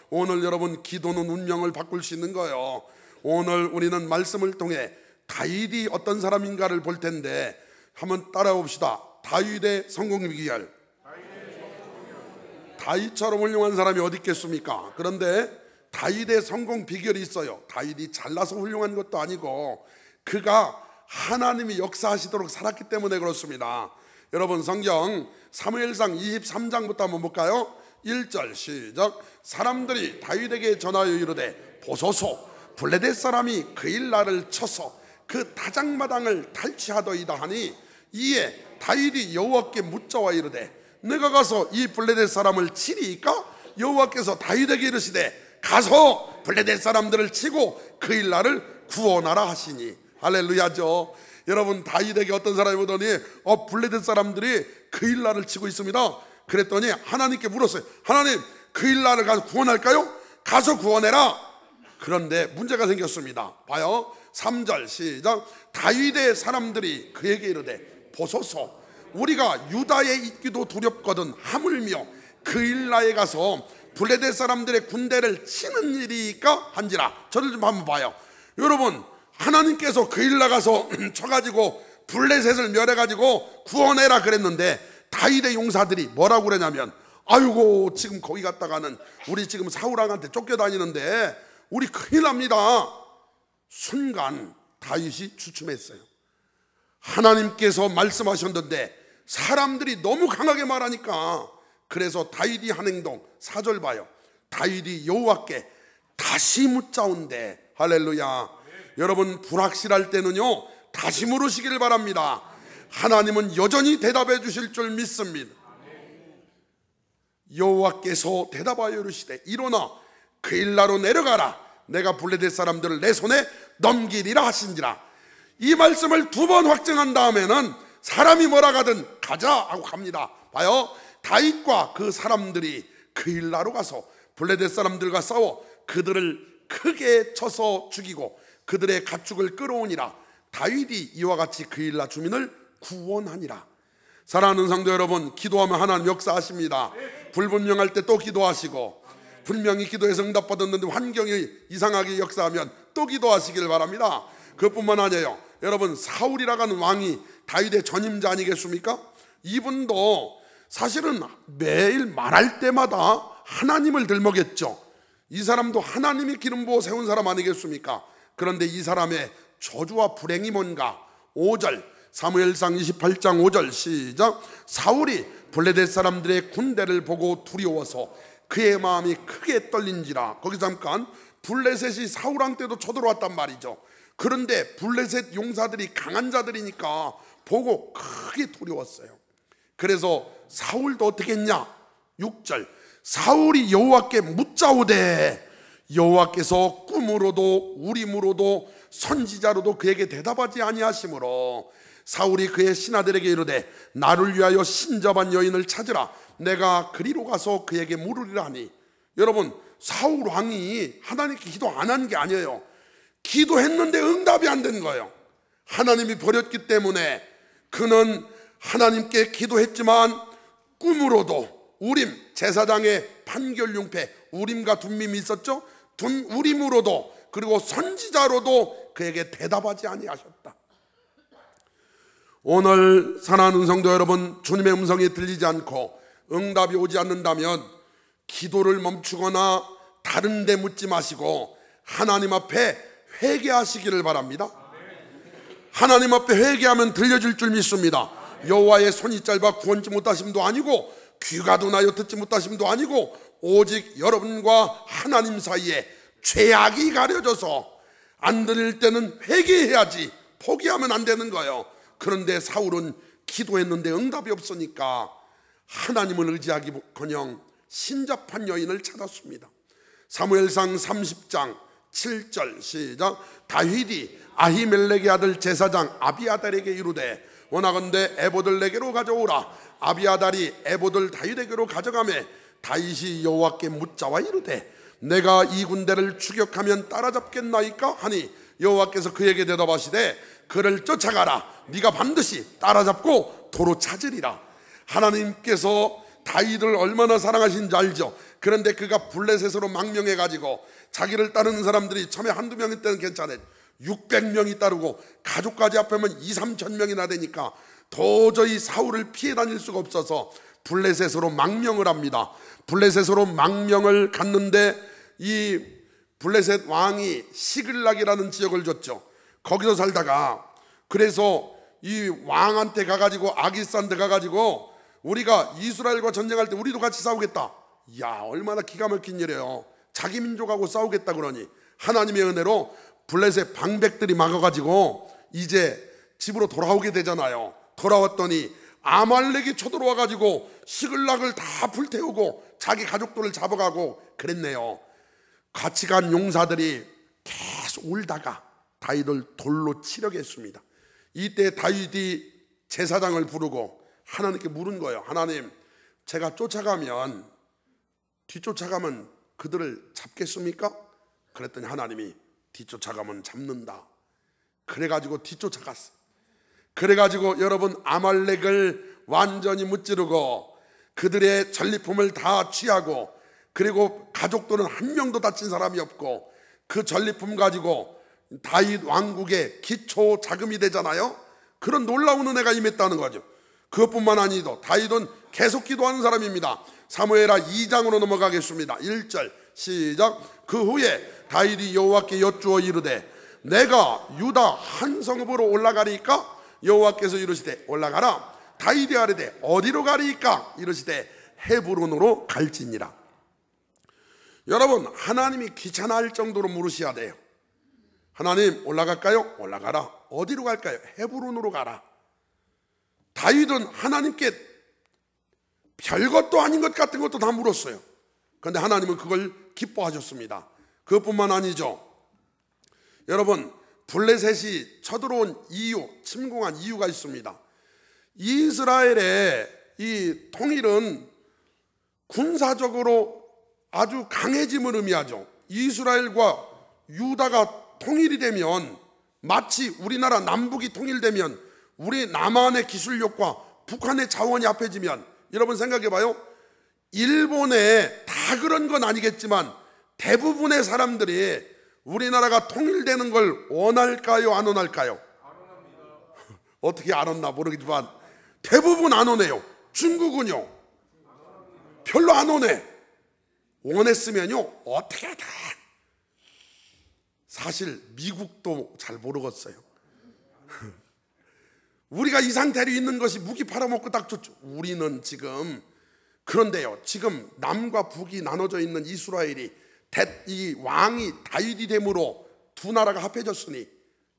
오늘 여러분, 기도는 운명을 바꿀 수 있는 거예요. 오늘 우리는 말씀을 통해 다윗이 어떤 사람인가를 볼 텐데 한번 따라해 봅시다. 다윗의 성공 비결. 다윗처럼 훌륭한 사람이 어디 있겠습니까? 그런데 다윗의 성공 비결이 있어요. 다윗이 잘나서 훌륭한 것도 아니고 그가 하나님이 역사하시도록 살았기 때문에 그렇습니다. 여러분, 성경 사무엘상 23장부터 한번 볼까요? 1절 시작. 사람들이 다윗에게 전하여 이르되 보소서, 블레셋 사람이 그 일날을 쳐서 그 타작마당을 탈취하더이다 하니, 이에 다윗이 여호와께 묻자와 이르되 내가 가서 이 블레셋 사람을 치리이까? 여호와께서 다윗에게 이르시되 가서 블레셋 사람들을 치고 그 일날을 구원하라 하시니. 할렐루야죠. 여러분, 다윗에게 어떤 사람이 오더니 블레셋 사람들이 그 일날을 치고 있습니다. 그랬더니 하나님께 물었어요. 하나님, 그 일날을 가서 구원할까요? 가서 구원해라. 그런데 문제가 생겼습니다. 봐요. 3절 시작. 다윗의 사람들이 그에게 이르되 보소서, 우리가 유다에 있기도 두렵거든 하물며 그 일날에 가서 블레셋 사람들의 군대를 치는 일이니까 한지라. 저를 좀 한번 봐요. 여러분, 하나님께서 그 일날 가서 쳐가지고 블레셋을 멸해가지고 구원해라 그랬는데 다윗의 용사들이 뭐라고 그러냐면, 아이고 지금 거기 갔다가는 우리 지금 사울왕한테 쫓겨다니는데 우리 큰일 납니다. 순간 다윗이 주춤했어요. 하나님께서 말씀하셨는데 사람들이 너무 강하게 말하니까, 그래서 다윗이 한 행동 4절 봐요. 다윗이 여호와께 다시 묻자온대. 할렐루야. 여러분, 불확실할 때는요 다시 물으시길 바랍니다. 하나님은 여전히 대답해 주실 줄 믿습니다. 여호와께서 대답하여 이르시되 일어나 그 일나로 내려가라. 내가 블레셋 사람들을 내 손에 넘기리라 하신지라. 이 말씀을 2번 확증한 다음에는 사람이 뭐라 가든 가자 하고 갑니다. 봐요. 다윗과 그 사람들이 그 일나로 가서 블레셋 사람들과 싸워 그들을 크게 쳐서 죽이고 그들의 가축을 끌어오니라. 다윗이 이와 같이 그 일나 주민을 구원하니라. 사랑하는 성도 여러분, 기도하면 하나님 역사하십니다. 불분명할 때 또 기도하시고, 분명히 기도해서 응답받았는데 환경이 이상하게 역사하면 또 기도하시길 바랍니다. 그것뿐만 아니에요. 여러분, 사울이라고 하는 왕이 다윗의 전임자 아니겠습니까? 이분도 사실은 매일 말할 때마다 하나님을 들먹였죠. 이 사람도 하나님이 기름 부어 세운 사람 아니겠습니까? 그런데 이 사람의 저주와 불행이 뭔가? 5절 사무엘상 28장 5절 시작. 사울이 블레셋 사람들의 군대를 보고 두려워서 그의 마음이 크게 떨린지라. 거기 잠깐, 블레셋이 사울왕 때도 쳐들어왔단 말이죠. 그런데 블레셋 용사들이 강한 자들이니까 보고 크게 두려웠어요. 그래서 사울도 어떻게 했냐? 6절 사울이 여호와께 묻자오되 여호와께서 꿈으로도 우림으로도 선지자로도 그에게 대답하지 아니하시므로 사울이 그의 신하들에게 이르되 나를 위하여 신접한 여인을 찾으라. 내가 그리로 가서 그에게 물으리라 하니. 여러분, 사울 왕이 하나님께 기도 안 한 게 아니에요. 기도했는데 응답이 안 된 거예요. 하나님이 버렸기 때문에 그는 하나님께 기도했지만 꿈으로도 우림, 제사장의 판결융패 우림과 둠밈이 있었죠. 우림으로도 그리고 선지자로도 그에게 대답하지 아니하셨다. 오늘 사랑하는 성도 여러분, 주님의 음성이 들리지 않고 응답이 오지 않는다면 기도를 멈추거나 다른 데 묻지 마시고 하나님 앞에 회개하시기를 바랍니다. 하나님 앞에 회개하면 들려줄 줄 믿습니다. 여호와의 손이 짧아 구원치 못하심도 아니고 귀가 둔하여 듣지 못하심도 아니고 오직 여러분과 하나님 사이에 죄악이 가려져서 안 들릴 때는 회개해야지 포기하면 안 되는 거예요. 그런데 사울은 기도했는데 응답이 없으니까 하나님을 의지하기커녕 신접한 여인을 찾았습니다. 사무엘상 30장 7절 시작. 다윗이 아히멜렉의 아들 제사장 아비아달에게 이르되 원하건대 에봇을 내게로 가져오라. 아비아달이 에봇을 다윗에게로 가져가매 다윗이 여호와께 묻자와 이르되 내가 이 군대를 추격하면 따라잡겠나이까 하니 여호와께서 그에게 대답하시되 그를 쫓아가라. 네가 반드시 따라잡고 도로 찾으리라. 하나님께서 다윗을 얼마나 사랑하신지 알죠. 그런데 그가 블레셋으로 망명해가지고 자기를 따르는 사람들이 처음에 한두 명일 때는 괜찮아요. 600명이 따르고 가족까지 합하면 2, 3천 명이나 되니까 도저히 사울을 피해 다닐 수가 없어서 블레셋으로 망명을 합니다. 블레셋으로 망명을 갔는데 이 블레셋 왕이 시글락이라는 지역을 줬죠. 거기서 살다가 그래서 이 왕한테 가가지고 아기스한테 가가지고 우리가 이스라엘과 전쟁할 때 우리도 같이 싸우겠다. 야, 얼마나 기가 막힌 일이에요. 자기 민족하고 싸우겠다 그러니 하나님의 은혜로 블레셋 방백들이 막아가지고 이제 집으로 돌아오게 되잖아요. 돌아왔더니 아말렉이 쳐들어와가지고 시글락을 다 불태우고 자기 가족들을 잡아가고 그랬네요. 같이 간 용사들이 계속 울다가 다윗을 돌로 치려게 했습니다. 이때 다윗이 제사장을 부르고 하나님께 물은 거예요. 하나님, 제가 뒤쫓아가면 그들을 잡겠습니까? 그랬더니 하나님이 뒤쫓아가면 잡는다. 그래가지고 뒤쫓아갔어요. 그래가지고 여러분 아말렉을 완전히 무찌르고 그들의 전리품을 다 취하고 그리고 가족들은 한 명도 다친 사람이 없고 그 전리품 가지고 다윗 왕국의 기초 자금이 되잖아요. 그런 놀라운 은혜가 임했다는 거죠. 그것뿐만 아니도 다윗은 계속 기도하는 사람입니다. 사무엘하 2장으로 넘어가겠습니다. 1절 시작. 그 후에 다윗이 여호와께 여쭈어 이르되 내가 유다 한 성읍으로 올라가리까? 여호와께서 이르시되 올라가라. 다윗이 아뢰되 어디로 가리까? 이르시되 헤브론으로 갈지니라. 여러분, 하나님이 귀찮아할 정도로 물으셔야 돼요. 하나님, 올라갈까요? 올라가라. 어디로 갈까요? 헤브론으로 가라. 다윗은 하나님께 별것도 아닌 것 같은 것도 다 물었어요. 그런데 하나님은 그걸 기뻐하셨습니다. 그것뿐만 아니죠. 여러분, 블레셋이 쳐들어온 이유, 침공한 이유가 있습니다. 이스라엘의 이 통일은 군사적으로 아주 강해짐을 의미하죠. 이스라엘과 유다가 통일이 되면 마치 우리나라 남북이 통일되면 우리 남한의 기술력과 북한의 자원이 합해지면 여러분 생각해봐요. 일본에 다 그런 건 아니겠지만 대부분의 사람들이 우리나라가 통일되는 걸 원할까요? 안 원할까요? 어떻게 안 원나 모르겠지만 대부분 안 원해요. 중국은요? 별로 안 원해. 원했으면요 어떻게 하다. 사실 미국도 잘 모르겠어요. 우리가 이 상태로 있는 것이 무기 팔아먹고 딱 좋죠. 우리는 지금 그런데요, 지금 남과 북이 나눠져 있는 이스라엘이 이 왕이 다윗이 됨으로 두 나라가 합해졌으니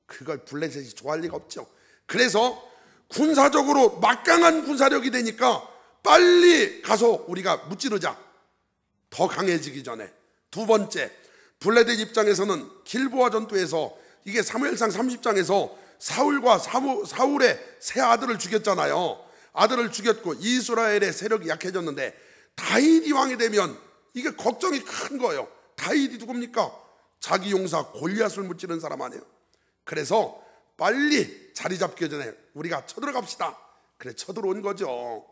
그걸 블레셋이 좋아할 리가 없죠. 그래서 군사적으로 막강한 군사력이 되니까 빨리 가서 우리가 무찌르자. 더 강해지기 전에. 두 번째, 블레셋 입장에서는 길보아 전투에서 이게 사무엘상 30장에서 사울과 사울의 세 아들을 죽였잖아요. 아들을 죽였고 이스라엘의 세력이 약해졌는데 다윗이 왕이 되면 이게 걱정이 큰 거예요. 다윗이 누굽니까? 자기 용사 골리앗을 무찌른 사람 아니에요. 그래서 빨리 자리 잡기 전에 우리가 쳐들어갑시다. 그래 쳐들어온 거죠.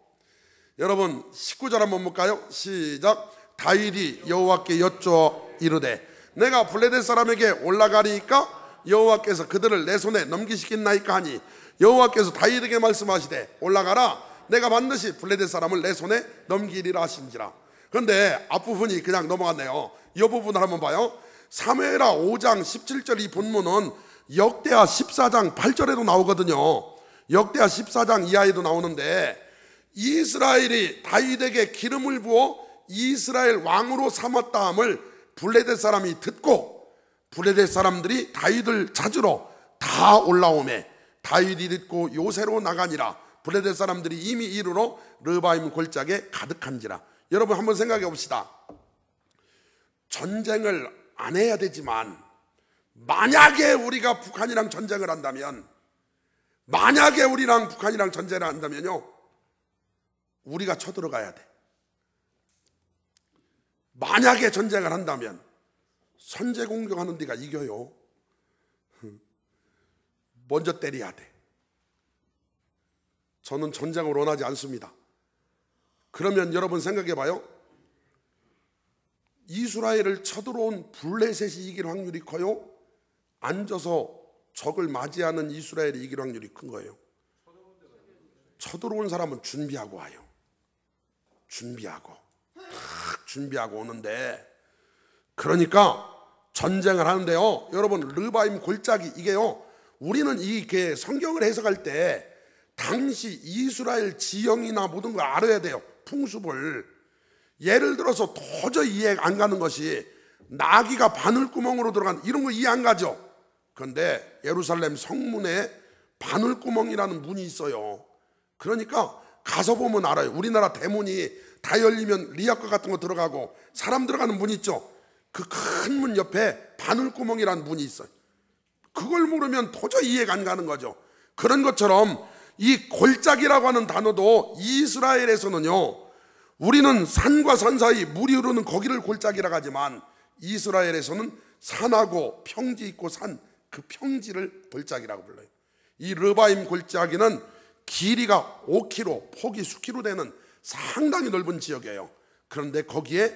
여러분 19절 한번 볼까요? 시작. 다윗이 여호와께 여쭈어 이르되 내가 블레셋 사람에게 올라가리까? 여호와께서 그들을 내 손에 넘기시겠나이까 하니 여호와께서 다윗에게 말씀하시되 올라가라. 내가 반드시 블레셋 사람을 내 손에 넘기리라 하신지라. 그런데 앞부분이 그냥 넘어갔네요. 이 부분을 한번 봐요. 사무엘하 5장 17절 이 본문은 역대하 14장 8절에도 나오거든요. 역대하 14장 이하에도 나오는데 이스라엘이 다윗에게 기름을 부어 이스라엘 왕으로 삼았다함을 블레셋 사람이 듣고 블레셋 사람들이 다윗을 찾으러 다 올라오매 다윗이 듣고 요새로 나가니라. 블레셋 사람들이 이미 이르러 르바임 골짜기에 가득한지라. 여러분 한번 생각해 봅시다. 전쟁을 안 해야 되지만 만약에 우리가 북한이랑 전쟁을 한다면 만약에 우리랑 북한이랑 전쟁을 한다면요 우리가 쳐들어가야 돼. 만약에 전쟁을 한다면 선제 공격하는 데가 이겨요. 먼저 때려야 돼. 저는 전쟁을 원하지 않습니다. 그러면 여러분 생각해 봐요. 이스라엘을 쳐들어온 블레셋이 이길 확률이 커요? 앉아서 적을 맞이하는 이스라엘이 이길 확률이 큰 거예요. 쳐들어온 사람은 준비하고 와요. 준비하고 오는데, 그러니까 전쟁을 하는데요, 여러분, 르바임 골짜기, 이게요, 우리는 이게 성경을 해석할 때 당시 이스라엘 지형이나 모든 걸 알아야 돼요. 풍습을. 예를 들어서 도저히 이해 안 가는 것이 나귀가 바늘구멍으로 들어간, 이런 거 이해 안 가죠. 그런데 예루살렘 성문에 바늘구멍이라는 문이 있어요. 그러니까 가서 보면 알아요. 우리나라 대문이 다 열리면 리아과 같은 거 들어가고 사람 들어가는 문 있죠. 그 큰 문 옆에 바늘구멍이라는 문이 있어요. 그걸 모르면 도저히 이해가 안 가는 거죠. 그런 것처럼 이 골짜기라고 하는 단어도 이스라엘에서는요, 우리는 산과 산 사이 물이 흐르는 거기를 골짜기라고 하지만 이스라엘에서는 산하고 평지 있고 산, 그 평지를 골짜기라고 불러요. 이 르바임 골짜기는 길이가 5km, 폭이 수키로 되는 상당히 넓은 지역이에요. 그런데 거기에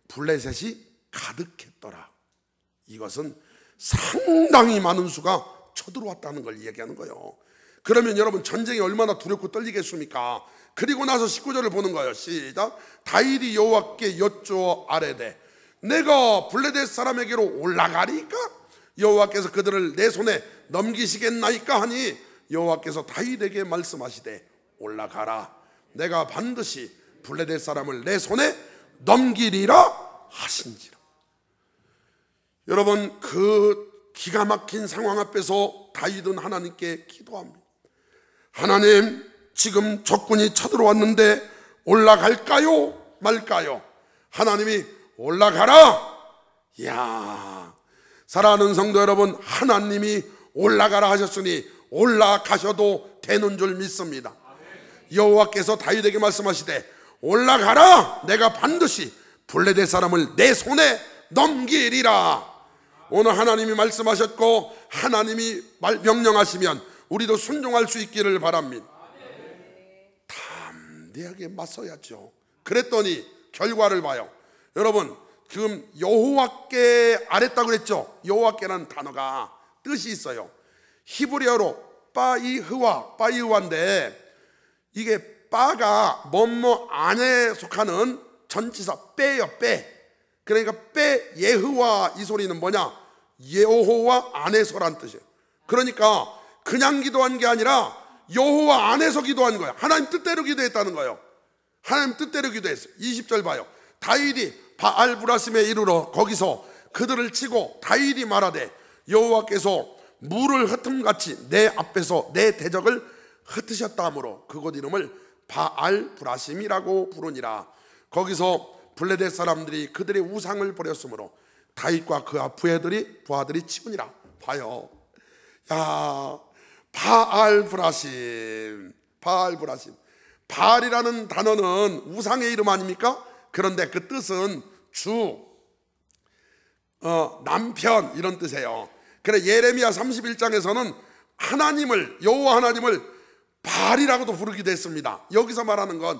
블레셋이 가득했더라. 이것은 상당히 많은 수가 쳐들어왔다는 걸 얘기하는 거예요. 그러면 여러분, 전쟁이 얼마나 두렵고 떨리겠습니까? 그리고 나서 19절을 보는 거예요. 시작. 다윗이 여호와께 여쭈어 아뢰되 내가 블레셋 사람에게로 올라가리까? 여호와께서 그들을 내 손에 넘기시겠나이까 하니 여호와께서 다윗에게 말씀하시되 올라가라. 내가 반드시 블레셋 사람을 내 손에 넘기리라 하신지라. 여러분, 그 기가 막힌 상황 앞에서 다윗은 하나님께 기도합니다. 하나님, 지금 적군이 쳐들어왔는데 올라갈까요? 말까요? 하나님이 올라가라. 이야, 사랑하는 성도 여러분, 하나님이 올라가라 하셨으니 올라가셔도 되는 줄 믿습니다. 여호와께서 다윗에게 말씀하시되 올라가라. 내가 반드시 블레셋 사람을 내 손에 넘기리라. 오늘 하나님이 말씀하셨고 하나님이 명령하시면 우리도 순종할 수 있기를 바랍니다. 담대하게 맞서야죠. 그랬더니 결과를 봐요. 여러분, 지금 여호와께 아랬다고 그랬죠. 여호와께라는 단어가 뜻이 있어요. 히브리어로 빠이흐와인데, 이게 빠가 뭐뭐 안에 속하는 전치사 빼요. 빼. 그러니까 빼 예흐와, 이 소리는 뭐냐? 여호와 안에서란 뜻이에요. 그러니까 그냥 기도한 게 아니라 여호와 안에서 기도한 거예요. 하나님 뜻대로 기도했다는 거예요. 하나님 뜻대로 기도했어요. 20절 봐요. 다윗이 바알브라심에 이르러 거기서 그들을 치고 다윗이 말하되 여호와께서 물을 흩음같이 내 앞에서 내 대적을 흩으셨다 하므로 그곳 이름을 바알브라심이라고 부르니라. 거기서 블레셋 사람들이 그들의 우상을 버렸으므로 다윗과 그 부하들이 치우니라. 봐요. 야, 바알브라심. 바알이라는 단어는 우상의 이름 아닙니까? 그런데 그 뜻은 주, 남편, 이런 뜻이에요. 그래, 예레미야 31장에서는 하나님을, 여호와 하나님을 바알이라고도 부르기도 했습니다. 여기서 말하는 건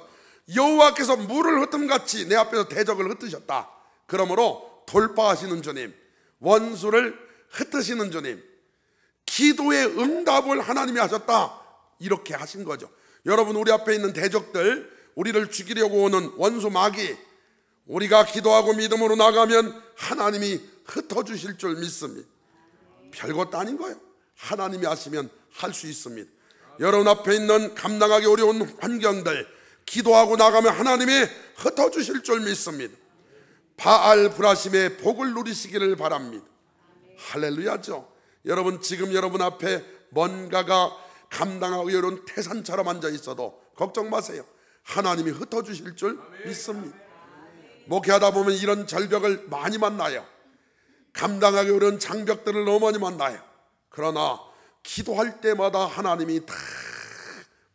여호와께서 물을 흩음같이 내 앞에서 대적을 흩으셨다. 그러므로 돌파하시는 주님, 원수를 흩으시는 주님, 기도의 응답을 하나님이 하셨다. 이렇게 하신 거죠. 여러분, 우리 앞에 있는 대적들, 우리를 죽이려고 오는 원수 마귀, 우리가 기도하고 믿음으로 나가면 하나님이 흩어주실 줄 믿습니다. 별것도 아닌 거예요. 하나님이 하시면 할 수 있습니다. 여러분 앞에 있는 감당하기 어려운 환경들, 기도하고 나가면 하나님이 흩어주실 줄 믿습니다. 바알브라심의 복을 누리시기를 바랍니다. 할렐루야죠. 여러분, 지금 여러분 앞에 뭔가가 감당하기 어려운 태산처럼 앉아 있어도 걱정 마세요. 하나님이 흩어주실 줄 믿습니다. 목회하다 보면 이런 절벽을 많이 만나요. 감당하기 어려운 장벽들을 너무 많이 만나요. 그러나 기도할 때마다 하나님이 다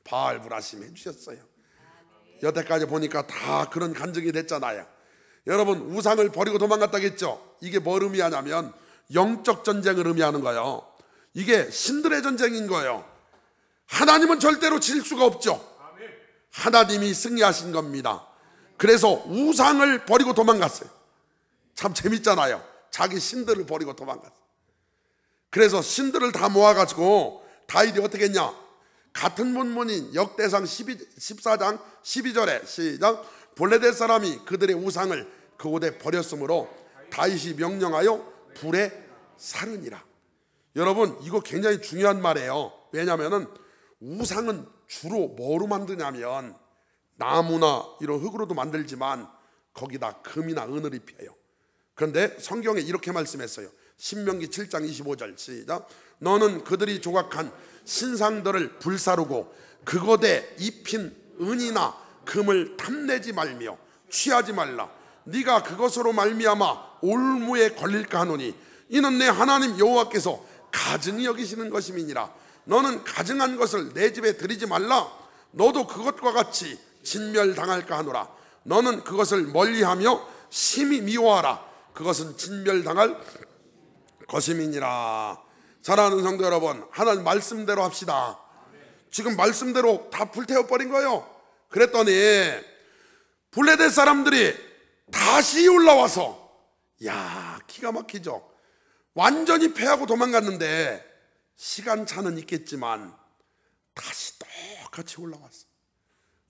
바알브라심 해주셨어요. 여태까지 보니까 다 그런 간증이 됐잖아요. 여러분, 우상을 버리고 도망갔다겠죠. 이게 뭘 의미하냐면 영적 전쟁을 의미하는 거예요. 이게 신들의 전쟁인 거예요. 하나님은 절대로 질 수가 없죠. 하나님이 승리하신 겁니다. 그래서 우상을 버리고 도망갔어요. 참 재밌잖아요. 자기 신들을 버리고 도망갔어요. 그래서 신들을 다 모아가지고 다윗이 어떻게 했냐, 같은 본문인 역대상 14장 12절에 시작, 블레셋 사람이 그들의 우상을 그곳에 버렸으므로 다윗이 명령하여 불에 사르니라. 여러분, 이거 굉장히 중요한 말이에요. 왜냐하면 우상은 주로 뭐로 만드냐면 나무나 이런 흙으로도 만들지만 거기다 금이나 은을 입혀요. 그런데 성경에 이렇게 말씀했어요. 신명기 7장 25절 시작, 너는 그들이 조각한 신상들을 불사르고 그곳에 입힌 은이나 금을 탐내지 말며 취하지 말라. 네가 그것으로 말미암아 올무에 걸릴까 하노니 이는 내 하나님 여호와께서 가증히 여기시는 것임이니라. 너는 가증한 것을 내 집에 들이지 말라. 너도 그것과 같이 진멸당할까 하노라. 너는 그것을 멀리하며 심히 미워하라. 그것은 진멸당할 것임이니라. 사랑하는 성도 여러분, 하나님 말씀대로 합시다. 지금 말씀대로 다 불태워버린 거예요. 그랬더니 블레셋 사람들이 다시 올라와서, 야, 기가 막히죠. 완전히 패하고 도망갔는데 시간차는 있겠지만 다시 똑같이 올라왔어.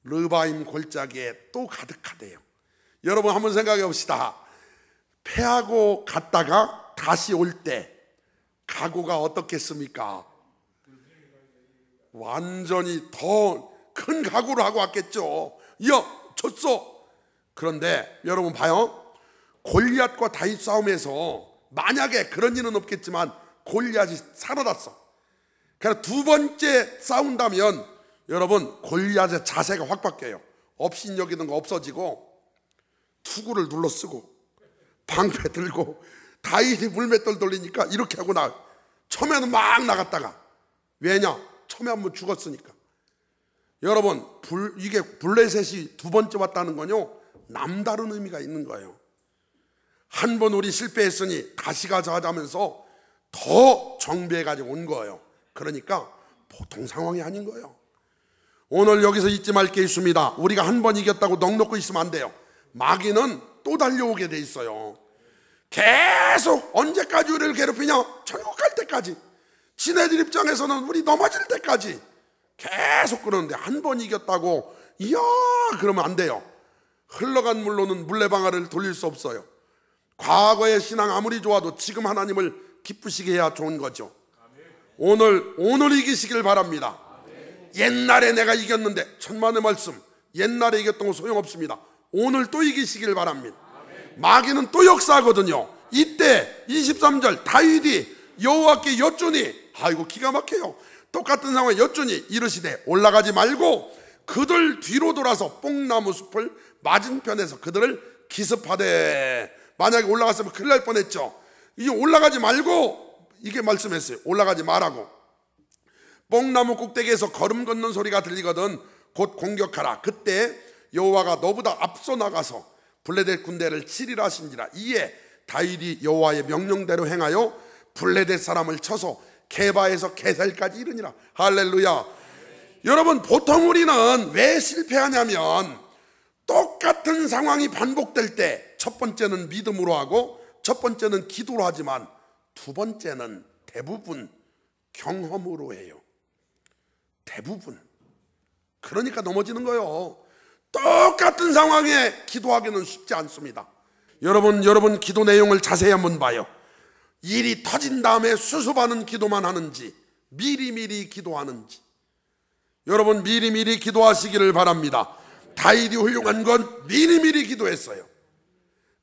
르바임 골짜기에 또 가득하대요. 여러분 한번 생각해 봅시다. 패하고 갔다가 다시 올 때 각오가 어떻겠습니까? 완전히 더 큰 각오를 하고 왔겠죠. 야, 졌어. 그런데 여러분 봐요. 골리앗과 다윗 싸움에서 만약에 그런 일은 없겠지만 골리앗이 살아났어. 그러니까 두 번째 싸운다면 여러분 골리앗의 자세가 확 바뀌어요. 업신여기는 거 없어지고 투구를 눌러 쓰고 방패 들고 다윗이 물맷돌 돌리니까 이렇게 하고 처음에는 막 나갔다가, 왜냐? 처음에 한번 죽었으니까. 여러분 이게 블레셋이 두 번째 왔다는 건요 남다른 의미가 있는 거예요. 한 번 우리 실패했으니 다시 가자 하자면서 더 정비해가지고 온 거예요. 그러니까 보통 상황이 아닌 거예요. 오늘 여기서 잊지 말 게 있습니다. 우리가 한 번 이겼다고 넋놓고 있으면 안 돼요. 마귀는 또 달려오게 돼 있어요. 계속 언제까지 우리를 괴롭히냐? 천국 갈 때까지. 지네들 입장에서는 우리 넘어질 때까지 계속 그러는데 한 번 이겼다고 이야 그러면 안 돼요. 흘러간 물로는 물레방아를 돌릴 수 없어요. 과거의 신앙 아무리 좋아도 지금 하나님을 기쁘시게 해야 좋은 거죠. 오늘 이기시길 바랍니다. 옛날에 내가 이겼는데 천만의 말씀, 옛날에 이겼던 거 소용없습니다. 오늘 또 이기시길 바랍니다. 마귀는 또 역사하거든요. 이때 23절 다윗이 여호와께 여쭈니, 아이고 기가 막혀요. 똑같은 상황에 여쭈니 이르시되 올라가지 말고 그들 뒤로 돌아서 뽕나무 숲을 맞은편에서 그들을 기습하되. 만약에 올라갔으면 큰일 날 뻔했죠. 이제 올라가지 말고 이게 말씀했어요. 올라가지 말라고. 뽕나무 꼭대기에서 걸음 걷는 소리가 들리거든 곧 공격하라. 그때 여호와가 너보다 앞서 나가서 블레셋 군대를 치리라 하신지라. 이에 다윗이 여호와의 명령대로 행하여 블레셋 사람을 쳐서 게바에서 게살까지 이르니라. 할렐루야. 여러분 보통 우리는 왜 실패하냐면 똑같은 상황이 반복될 때 첫 번째는 믿음으로 하고 첫 번째는 기도로 하지만 두 번째는 대부분 경험으로 해요. 대부분. 그러니까 넘어지는 거예요. 똑같은 상황에 기도하기는 쉽지 않습니다. 여러분 기도 내용을 자세히 한번 봐요. 일이 터진 다음에 수습하는 기도만 하는지 미리미리 기도하는지. 여러분 미리미리 기도하시기를 바랍니다. 다윗이 훌륭한 건 미리미리 기도했어요.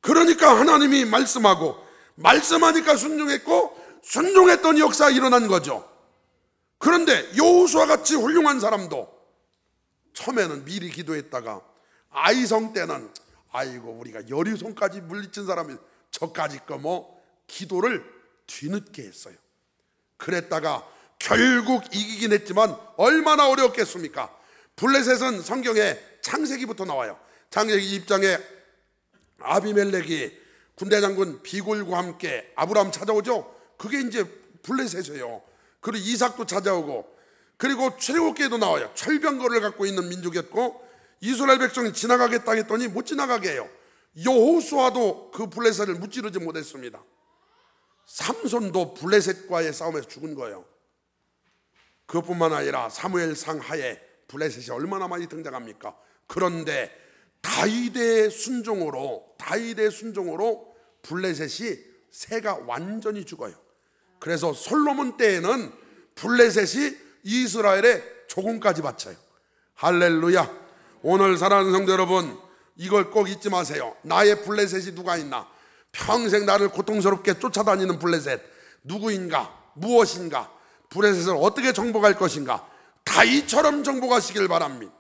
그러니까 하나님이 말씀하고 말씀하니까 순종했고 순종했던 역사가 일어난 거죠. 그런데 여호수아 같이 훌륭한 사람도 처음에는 미리 기도했다가 아이성 때는 아이고 우리가 여리손까지 물리친 사람이 저까지 거 뭐 기도를 뒤늦게 했어요. 그랬다가 결국 이기긴 했지만 얼마나 어려웠겠습니까? 블레셋은 성경에 창세기부터 나와요. 창세기 2장에 아비멜렉이 군대 장군 비골과 함께 아브라함 찾아오죠. 그게 이제 블레셋이에요. 그리고 이삭도 찾아오고, 그리고 출애굽기에도 나와요. 철병거를 갖고 있는 민족이었고 이스라엘 백성이 지나가겠다 했더니 못 지나가게 해요. 여호수아도 그 블레셋을 무찌르지 못했습니다. 삼손도 블레셋과의 싸움에서 죽은 거예요. 그것뿐만 아니라 사무엘상 하에 블레셋이 얼마나 많이 등장합니까? 그런데 다윗의 순종으로 블레셋이 새가 완전히 죽어요. 그래서 솔로몬 때에는 블레셋이 이스라엘의 조공까지 바쳐요. 할렐루야. 오늘 사랑하는 성도 여러분, 이걸 꼭 잊지 마세요. 나의 블레셋이 누가 있나? 평생 나를 고통스럽게 쫓아다니는 블레셋 누구인가? 무엇인가? 블레셋을 어떻게 정복할 것인가? 다윗처럼 정복하시길 바랍니다.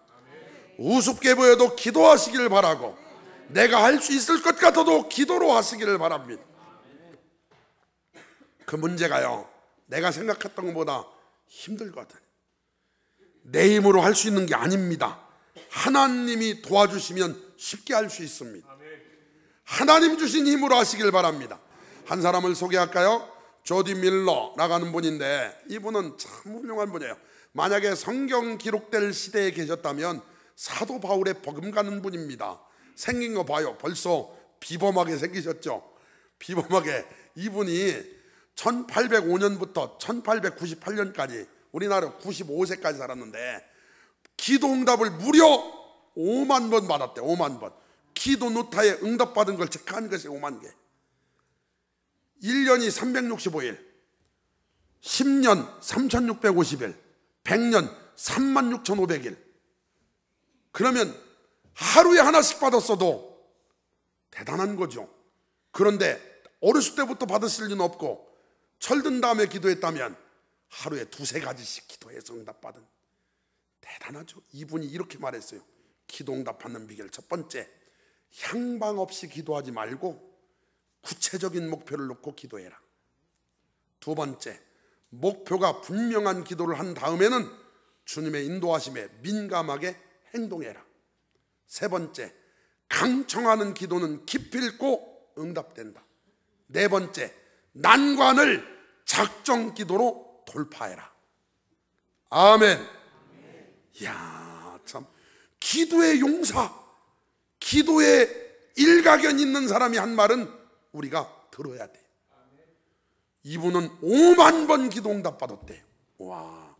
우습게 보여도 기도하시길 바라고, 내가 할 수 있을 것 같아도 기도로 하시기를 바랍니다. 그 문제가요, 내가 생각했던 것보다 힘들거든. 내 힘으로 할 수 있는 게 아닙니다. 하나님이 도와주시면 쉽게 할 수 있습니다. 하나님 주신 힘으로 하시길 바랍니다. 한 사람을 소개할까요? 조디 밀러라고 하는 분인데, 이분은 참 훌륭한 분이에요. 만약에 성경 기록될 시대에 계셨다면 사도 바울의 버금가는 분입니다. 생긴 거 봐요. 벌써 비범하게 생기셨죠. 비범하게. 이분이 1805년부터 1898년까지 우리나라 95세까지 살았는데 기도 응답을 무려 5만 번 받았대요. 5만 번. 기도 노타에 응답받은 걸 체크한 것이 5만 개. 1년이 365일, 10년 3650일, 100년 36,500일. 그러면 하루에 하나씩 받았어도 대단한 거죠. 그런데 어렸을 때부터 받으실 리는 없고 철든 다음에 기도했다면 하루에 2-3가지씩 기도해서 응답받은, 대단하죠. 이분이 이렇게 말했어요. 기도 응답받는 비결, 첫 번째, 향방 없이 기도하지 말고 구체적인 목표를 놓고 기도해라. 두 번째, 목표가 분명한 기도를 한 다음에는 주님의 인도하심에 민감하게 행동해라. 세 번째, 강청하는 기도는 기필코 응답된다. 네 번째, 난관을 작정 기도로 돌파해라. 아멘. 이야, 참, 기도의 용사, 기도의 일가견 있는 사람이 한 말은 우리가 들어야 돼. 이분은 5만 번 기도 응답 받았대요. 와,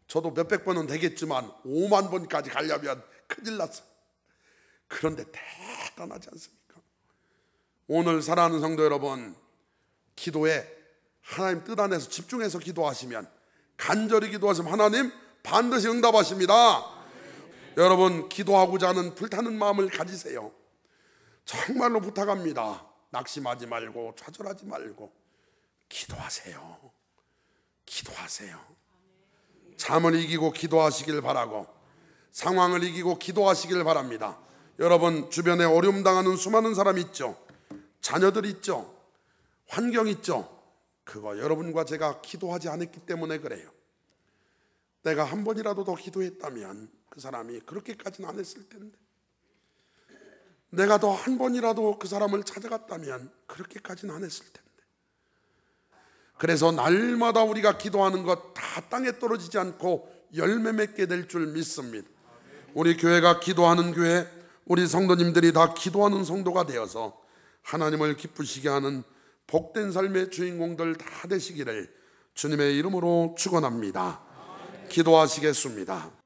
저도 몇백 번은 되겠지만 5만 번까지 가려면 큰일 났어. 그런데 대단하지 않습니까? 오늘 사랑하는 성도 여러분, 기도에 하나님 뜻 안에서 집중해서 기도하시면, 간절히 기도하시면 하나님 반드시 응답하십니다. 여러분, 기도하고자 하는 불타는 마음을 가지세요. 정말로 부탁합니다. 낙심하지 말고 좌절하지 말고 기도하세요. 기도하세요. 잠을 이기고 기도하시길 바라고, 상황을 이기고 기도하시길 바랍니다. 여러분, 주변에 어려움 당하는 수많은 사람 있죠. 자녀들 있죠. 환경 있죠. 그거 여러분과 제가 기도하지 않았기 때문에 그래요. 내가 한 번이라도 더 기도했다면 그 사람이 그렇게까지는 안 했을 텐데, 내가 더 한 번이라도 그 사람을 찾아갔다면 그렇게까지는 안 했을 텐데. 그래서 날마다 우리가 기도하는 것 다 땅에 떨어지지 않고 열매 맺게 될 줄 믿습니다. 우리 교회가 기도하는 교회, 우리 성도님들이 다 기도하는 성도가 되어서 하나님을 기쁘시게 하는 복된 삶의 주인공들 다 되시기를 주님의 이름으로 축원합니다. 기도하시겠습니다.